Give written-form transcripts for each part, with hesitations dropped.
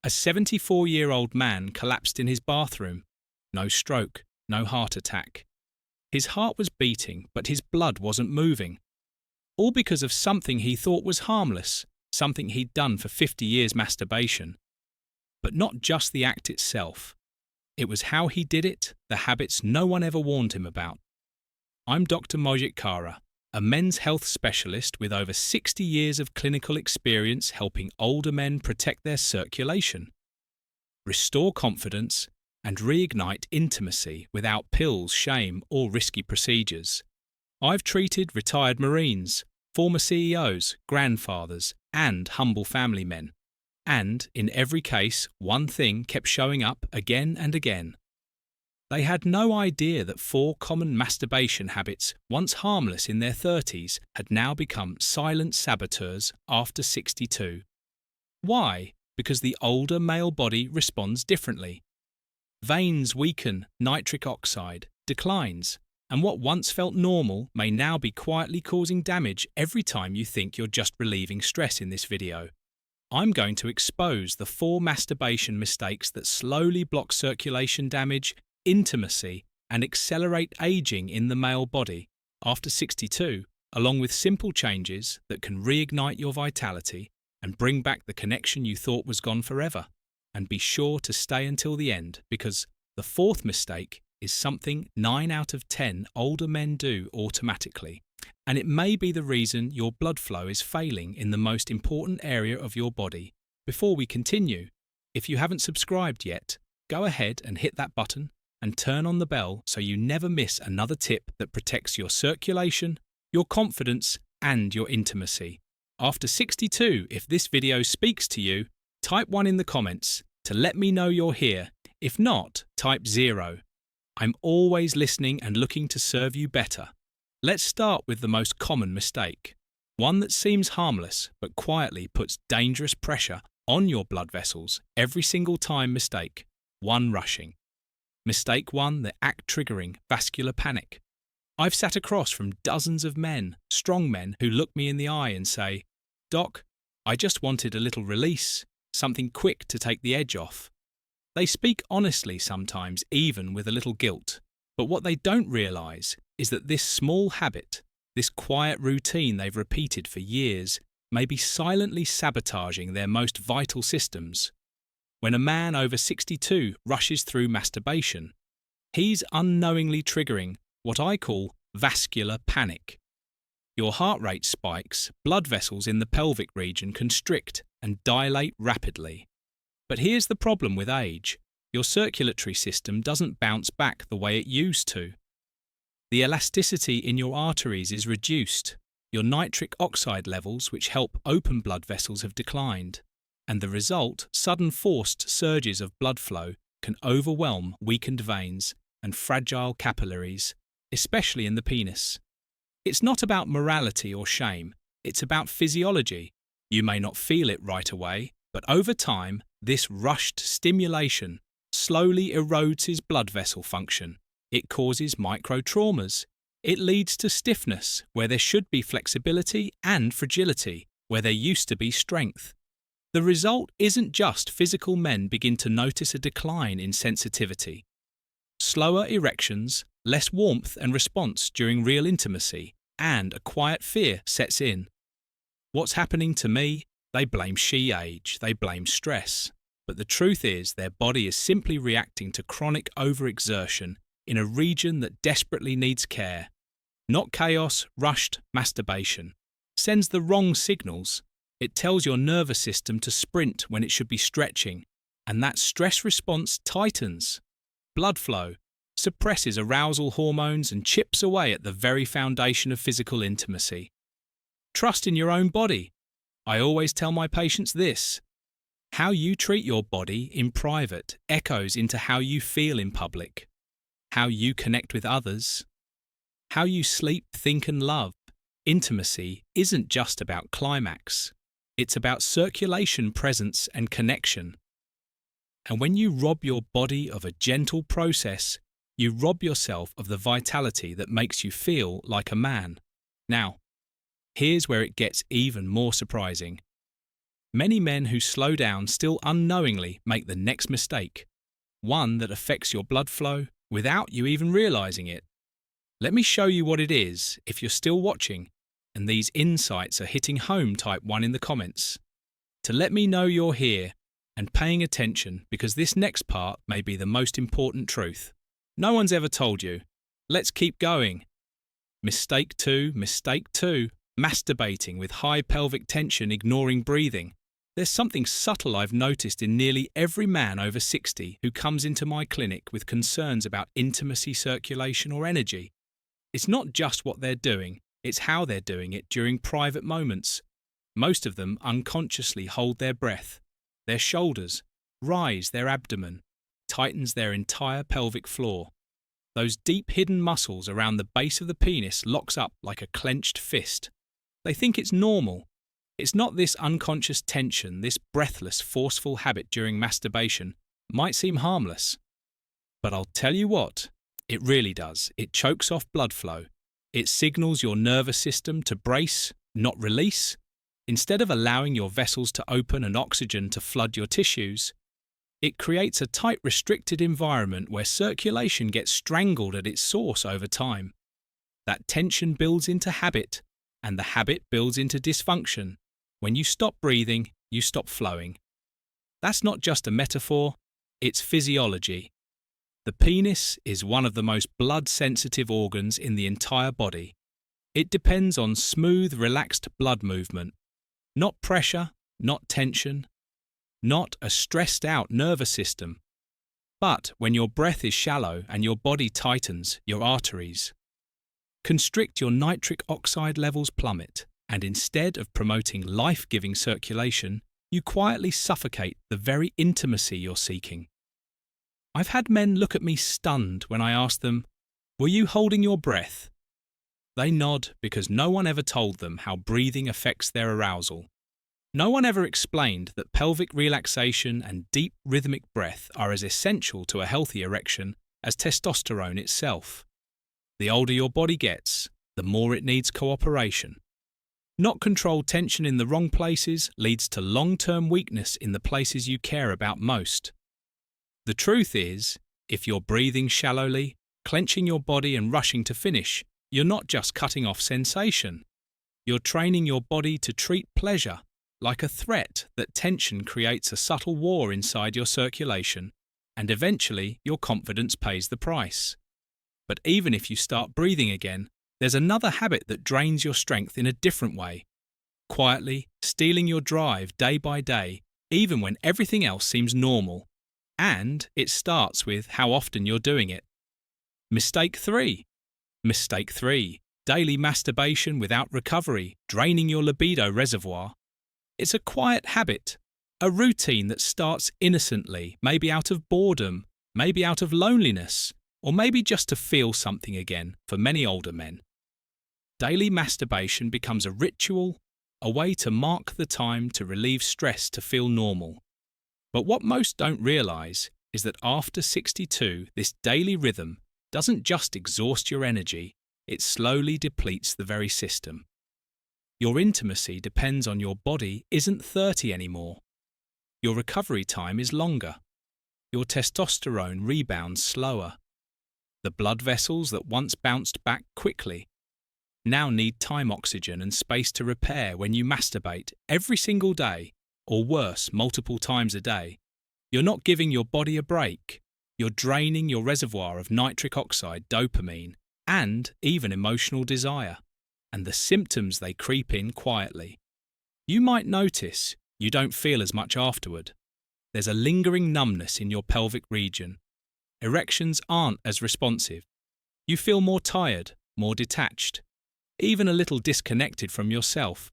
A 74-year-old man collapsed in his bathroom. No stroke, no heart attack. His heart was beating, but his blood wasn't moving. All because of something he thought was harmless, something he'd done for 50 years masturbation. But not just the act itself. It was how he did it, the habits no one ever warned him about. I'm Dr. Mojit Kara, a men's health specialist with over 60 years of clinical experience helping older men protect their circulation, restore confidence, and reignite intimacy without pills, shame, or risky procedures. I've treated retired Marines, former CEOs, grandfathers, and humble family men. And, in every case, one thing kept showing up again and again. They had no idea that 4 common masturbation habits, once harmless in their 30s, had now become silent saboteurs after 62. Why? Because the older male body responds differently. Veins weaken, nitric oxide declines, and what once felt normal may now be quietly causing damage every time you think you're just relieving stress in this video. I'm going to expose the 4 masturbation mistakes that slowly block circulation damage, intimacy, and accelerate aging in the male body after 62, along with simple changes that can reignite your vitality and bring back the connection you thought was gone forever. And be sure to stay until the end, because the 4th mistake is something 9 out of 10 older men do automatically. And it may be the reason your blood flow is failing in the most important area of your body. Before we continue, if you haven't subscribed yet, go ahead and hit that button and turn on the bell so you never miss another tip that protects your circulation, your confidence, and your intimacy. After 62, if this video speaks to you, type 1 in the comments to let me know you're here. If not, type 0. I'm always listening and looking to serve you better. Let's start with the most common mistake. One that seems harmless but quietly puts dangerous pressure on your blood vessels every single time. Mistake 1: rushing. Mistake 1: the act triggering vascular panic. I've sat across from dozens of men, strong men, who look me in the eye and say, "Doc, I just wanted a little release, something quick to take the edge off." They speak honestly sometimes, even with a little guilt. But what they don't realise is that this small habit, this quiet routine they've repeated for years, may be silently sabotaging their most vital systems. When a man over 62 rushes through masturbation, he's unknowingly triggering what I call vascular panic. Your heart rate spikes, blood vessels in the pelvic region constrict and dilate rapidly. But here's the problem with age. Your circulatory system doesn't bounce back the way it used to. The elasticity in your arteries is reduced. Your nitric oxide levels, which help open blood vessels, have declined. And the result, sudden forced surges of blood flow, can overwhelm weakened veins and fragile capillaries, especially in the penis. It's not about morality or shame. It's about physiology. You may not feel it right away, but over time, this rushed stimulation slowly erodes his blood vessel function. It causes micro-traumas. It leads to stiffness, where there should be flexibility, and fragility, where there used to be strength. The result isn't just physical. Men begin to notice a decline in sensitivity. Slower erections, less warmth and response during real intimacy, and a quiet fear sets in. What's happening to me? They blame she-age, they blame stress. But the truth is their body is simply reacting to chronic overexertion in a region that desperately needs care. Not chaos, rushed masturbation. Sends the wrong signals. It tells your nervous system to sprint when it should be stretching, and that stress response tightens. Blood flow suppresses arousal hormones and chips away at the very foundation of physical intimacy. Trust in your own body. I always tell my patients this. How you treat your body in private echoes into how you feel in public, how you connect with others, how you sleep, think and love. Intimacy isn't just about climax. It's about circulation, presence and connection. And when you rob your body of a gentle process, you rob yourself of the vitality that makes you feel like a man. Now, here's where it gets even more surprising. Many men who slow down still unknowingly make the next mistake, one that affects your blood flow without you even realizing it. Let me show you what it is if you're still watching and these insights are hitting home. Type 1 in the comments to let me know you're here and paying attention, because this next part may be the most important truth no one's ever told you. Let's keep going. Mistake 2, masturbating with high pelvic tension, ignoring breathing. There's something subtle I've noticed in nearly every man over 60 who comes into my clinic with concerns about intimacy, circulation, or energy. It's not just what they're doing, it's how they're doing it during private moments. Most of them unconsciously hold their breath. Their shoulders rise, their abdomen tightens their entire pelvic floor. Those deep hidden muscles around the base of the penis locks up like a clenched fist. They think it's normal. It's not. This unconscious tension, this breathless, forceful habit during masturbation might seem harmless. But I'll tell you what, it really does. It chokes off blood flow. It signals your nervous system to brace, not release. Instead of allowing your vessels to open and oxygen to flood your tissues, it creates a tight, restricted environment where circulation gets strangled at its source over time. That tension builds into habit, and the habit builds into dysfunction. When you stop breathing, you stop flowing. That's not just a metaphor, it's physiology. The penis is one of the most blood-sensitive organs in the entire body. It depends on smooth, relaxed blood movement. Not pressure, not tension, not a stressed-out nervous system. But when your breath is shallow and your body tightens, your arteries constrict, your nitric oxide levels plummet, and instead of promoting life-giving circulation, you quietly suffocate the very intimacy you're seeking. I've had men look at me stunned when I ask them, "Were you holding your breath?" They nod because no one ever told them how breathing affects their arousal. No one ever explained that pelvic relaxation and deep rhythmic breath are as essential to a healthy erection as testosterone itself. The older your body gets, the more it needs cooperation. Not controlled tension in the wrong places leads to long-term weakness in the places you care about most. The truth is, if you're breathing shallowly, clenching your body and rushing to finish, you're not just cutting off sensation. You're training your body to treat pleasure like a threat. That tension creates a subtle war inside your circulation, and eventually your confidence pays the price. But even if you start breathing again, there's another habit that drains your strength in a different way, quietly stealing your drive day by day, even when everything else seems normal. And it starts with how often you're doing it. Mistake 3. Daily masturbation without recovery, draining your libido reservoir. It's a quiet habit, a routine that starts innocently, maybe out of boredom, maybe out of loneliness, or maybe just to feel something again for many older men. Daily masturbation becomes a ritual, a way to mark the time, to relieve stress, to feel normal. But what most don't realize is that after 62, this daily rhythm doesn't just exhaust your energy, it slowly depletes the very system. Your intimacy depends on your body isn't 30 anymore. Your recovery time is longer. Your testosterone rebounds slower. The blood vessels that once bounced back quickly now need time, oxygen, and space to repair. When you masturbate every single day, or worse, multiple times a day, you're not giving your body a break. You're draining your reservoir of nitric oxide, dopamine, and even emotional desire. And the symptoms, they creep in quietly. You might notice you don't feel as much afterward. There's a lingering numbness in your pelvic region. Erections aren't as responsive. You feel more tired, more detached, even a little disconnected from yourself.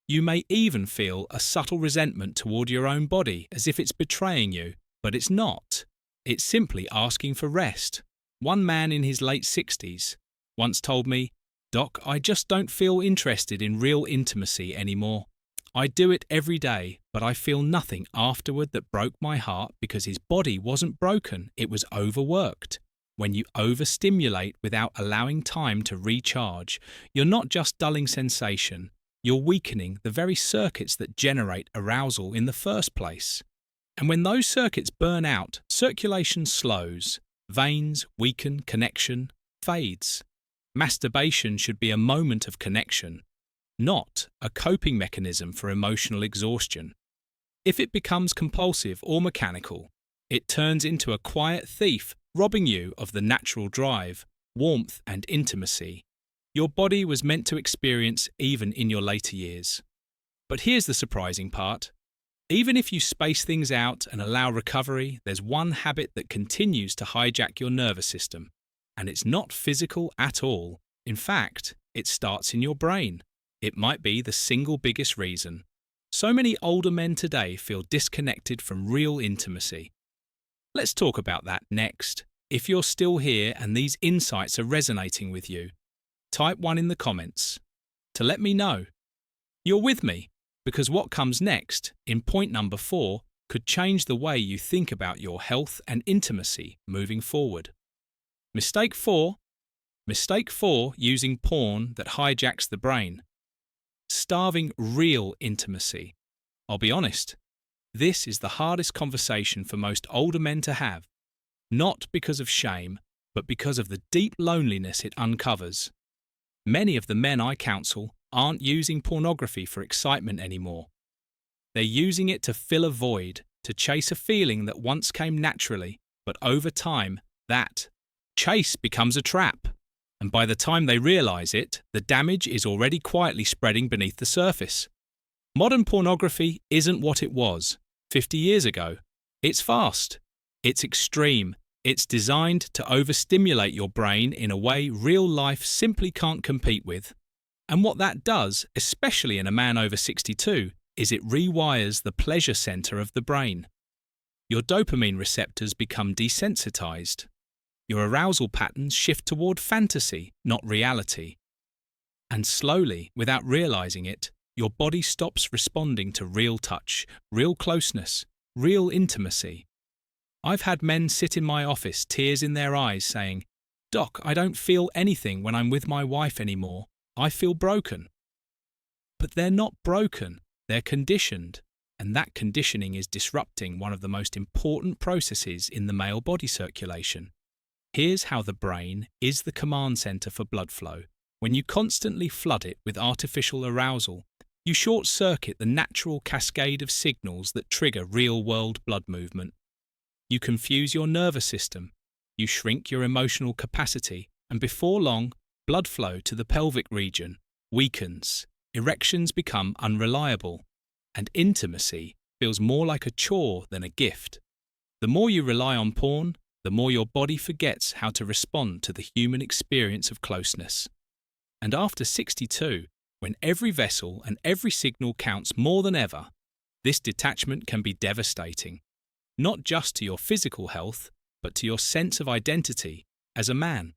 You may even feel a subtle resentment toward your own body, as if it's betraying you, but it's not. It's simply asking for rest. One man in his late 60s once told me, "Doc, I just don't feel interested in real intimacy anymore. I do it every day, but I feel nothing afterward." That broke my heart, because his body wasn't broken, it was overworked. When you overstimulate without allowing time to recharge, you're not just dulling sensation, you're weakening the very circuits that generate arousal in the first place. And when those circuits burn out, circulation slows, veins weaken, connection fades. Masturbation should be a moment of connection, not a coping mechanism for emotional exhaustion. If it becomes compulsive or mechanical, it turns into a quiet thief, robbing you of the natural drive, warmth, and intimacy your body was meant to experience even in your later years. But here's the surprising part. Even if you space things out and allow recovery, there's one habit that continues to hijack your nervous system, and it's not physical at all. In fact, it starts in your brain. It might be the single biggest reason. So many older men today feel disconnected from real intimacy. Let's talk about that next. If you're still here and these insights are resonating with you, type 1 in the comments to let me know you're with me, because what comes next, in point number 4, could change the way you think about your health and intimacy moving forward. Mistake 4. Mistake 4, using porn that hijacks the brain. Starving real intimacy. I'll be honest, this is the hardest conversation for most older men to have, not because of shame, but because of the deep loneliness it uncovers. Many of the men I counsel aren't using pornography for excitement anymore. They're using it to fill a void, to chase a feeling that once came naturally, but over time, that chase becomes a trap. And by the time they realize it, the damage is already quietly spreading beneath the surface. Modern pornography isn't what it was 50 years ago. It's fast. It's extreme. It's designed to overstimulate your brain in a way real life simply can't compete with. And what that does, especially in a man over 62, is it rewires the pleasure center of the brain. Your dopamine receptors become desensitized. Your arousal patterns shift toward fantasy, not reality. And slowly, without realizing it, your body stops responding to real touch, real closeness, real intimacy. I've had men sit in my office, tears in their eyes, saying, "Doc, I don't feel anything when I'm with my wife anymore. I feel broken." But they're not broken, they're conditioned, and that conditioning is disrupting one of the most important processes in the male body circulation. Here's how the brain is the command center for blood flow. When you constantly flood it with artificial arousal, you short-circuit the natural cascade of signals that trigger real-world blood movement. You confuse your nervous system, you shrink your emotional capacity, and before long, blood flow to the pelvic region weakens, erections become unreliable, and intimacy feels more like a chore than a gift. The more you rely on porn, the more your body forgets how to respond to the human experience of closeness. And after 62, when every vessel and every signal counts more than ever, this detachment can be devastating. Not just to your physical health, but to your sense of identity as a man.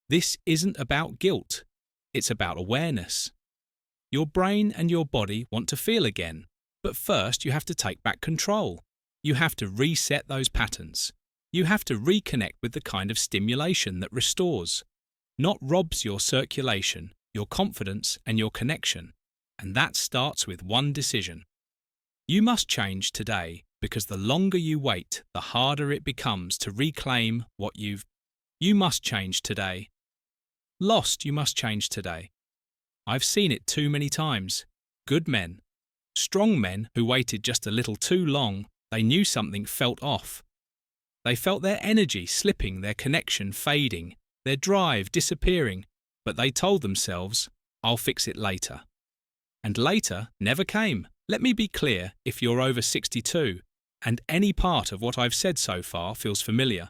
This isn't about guilt, it's about awareness. Your brain and your body want to feel again, but first you have to take back control. You have to reset those patterns. You have to reconnect with the kind of stimulation that restores, not robs your circulation, your confidence, and your connection. And that starts with one decision. You must change today, because the longer you wait, the harder it becomes to reclaim what You must change today. You must change today. I've seen it too many times. Good men, strong men who waited just a little too long, they knew something felt off. They felt their energy slipping, their connection fading, their drive disappearing, but they told themselves, "I'll fix it later." And later never came. Let me be clear, if you're over 62, and any part of what I've said so far feels familiar,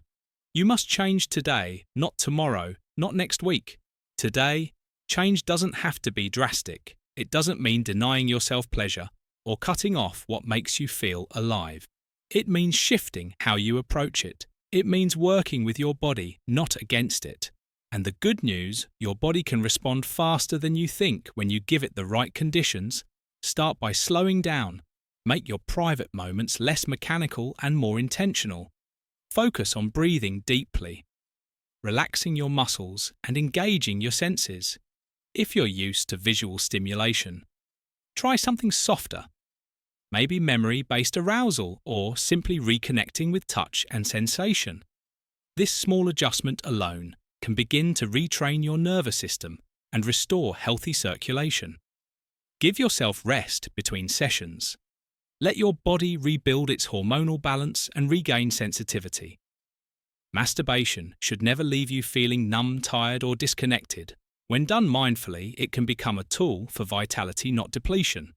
you must change today, not tomorrow, not next week. Today, change doesn't have to be drastic. It doesn't mean denying yourself pleasure or cutting off what makes you feel alive. It means shifting how you approach it. It means working with your body, not against it. And the good news, your body can respond faster than you think when you give it the right conditions. Start by slowing down. Make your private moments less mechanical and more intentional. Focus on breathing deeply, relaxing your muscles and engaging your senses. If you're used to visual stimulation, try something softer. Maybe memory-based arousal or simply reconnecting with touch and sensation. This small adjustment alone can begin to retrain your nervous system and restore healthy circulation. Give yourself rest between sessions. Let your body rebuild its hormonal balance and regain sensitivity. Masturbation should never leave you feeling numb, tired, or disconnected. When done mindfully, it can become a tool for vitality, not depletion.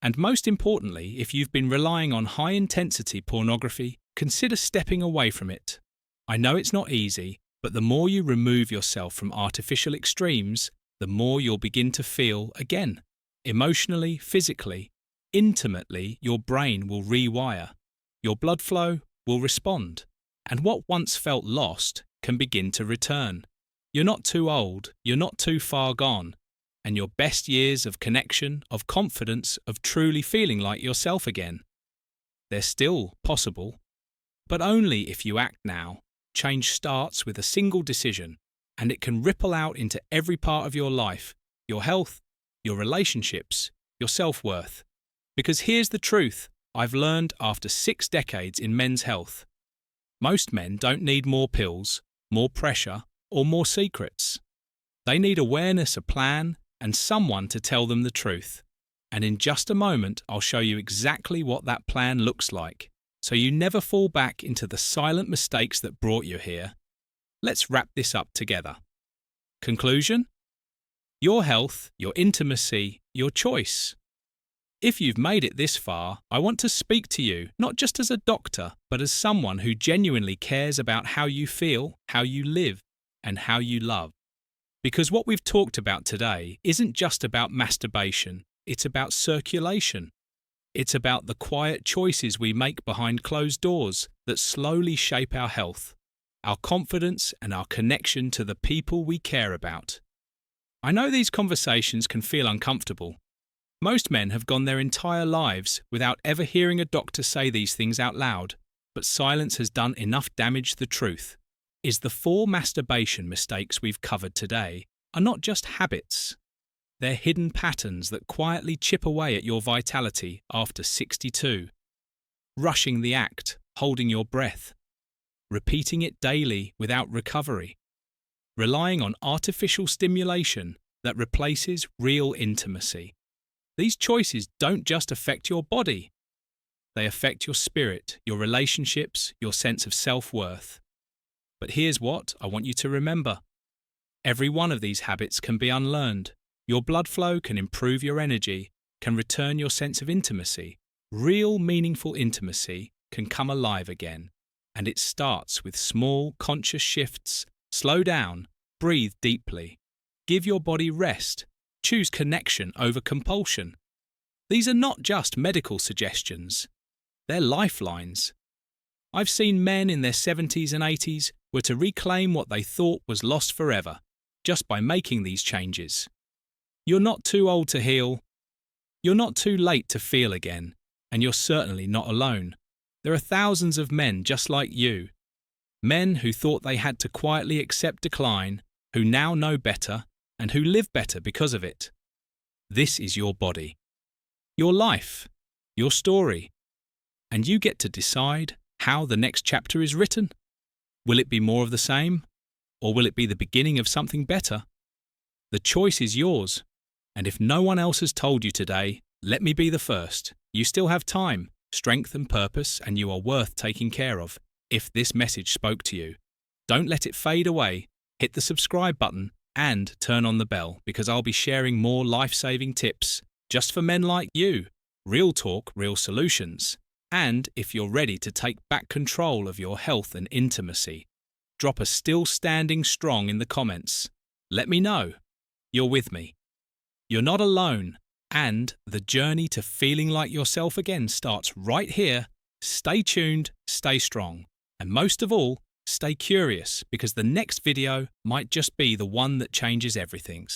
And most importantly, if you've been relying on high-intensity pornography, consider stepping away from it. I know it's not easy, but the more you remove yourself from artificial extremes, the more you'll begin to feel again. Emotionally, physically, intimately, your brain will rewire. Your blood flow will respond. And what once felt lost can begin to return. You're not too old, you're not too far gone, and your best years of connection, of confidence, of truly feeling like yourself again. They're still possible, but only if you act now. Change starts with a single decision, and it can ripple out into every part of your life, your health, your relationships, your self-worth. Because here's the truth I've learned after 6 decades in men's health. Most men don't need more pills, more pressure, or more secrets. They need awareness, a plan, and someone to tell them the truth. And in just a moment, I'll show you exactly what that plan looks like, so you never fall back into the silent mistakes that brought you here. Let's wrap this up together. Conclusion? Your health, your intimacy, your choice. If you've made it this far, I want to speak to you, not just as a doctor, but as someone who genuinely cares about how you feel, how you live, and how you love. Because what we've talked about today isn't just about masturbation, it's about circulation. It's about the quiet choices we make behind closed doors that slowly shape our health, our confidence, and our connection to the people we care about. I know these conversations can feel uncomfortable. Most men have gone their entire lives without ever hearing a doctor say these things out loud, but silence has done enough damage. The truth is the 4 masturbation mistakes we've covered today are not just habits. They're hidden patterns that quietly chip away at your vitality after 62. Rushing the act, holding your breath. Repeating it daily without recovery. Relying on artificial stimulation that replaces real intimacy. These choices don't just affect your body. They affect your spirit, your relationships, your sense of self-worth. But here's what I want you to remember. Every one of these habits can be unlearned. Your blood flow can improve your energy, can return your sense of intimacy. Real, meaningful intimacy can come alive again. And it starts with small, conscious shifts. Slow down, breathe deeply. Give your body rest. Choose connection over compulsion. These are not just medical suggestions. They're lifelines. I've seen men in their 70s and 80s were to reclaim what they thought was lost forever, just by making these changes. You're not too old to heal. You're not too late to feel again, and you're certainly not alone. There are thousands of men just like you. Men who thought they had to quietly accept decline, who now know better, and who live better because of it. This is your body, your life, your story, and you get to decide how the next chapter is written. Will it be more of the same, or will it be the beginning of something better? The choice is yours, and if no one else has told you today, let me be the first. You still have time, strength and purpose, and you are worth taking care of. If this message spoke to you, don't let it fade away. Hit the subscribe button and turn on the bell, because I'll be sharing more life-saving tips just for men like you. Real talk, real solutions. And if you're ready to take back control of your health and intimacy, drop a "still standing strong" in the comments. Let me know you're with me. You're not alone, and the journey to feeling like yourself again starts right here. Stay tuned, stay strong, and most of all, stay curious, because the next video might just be the one that changes everything.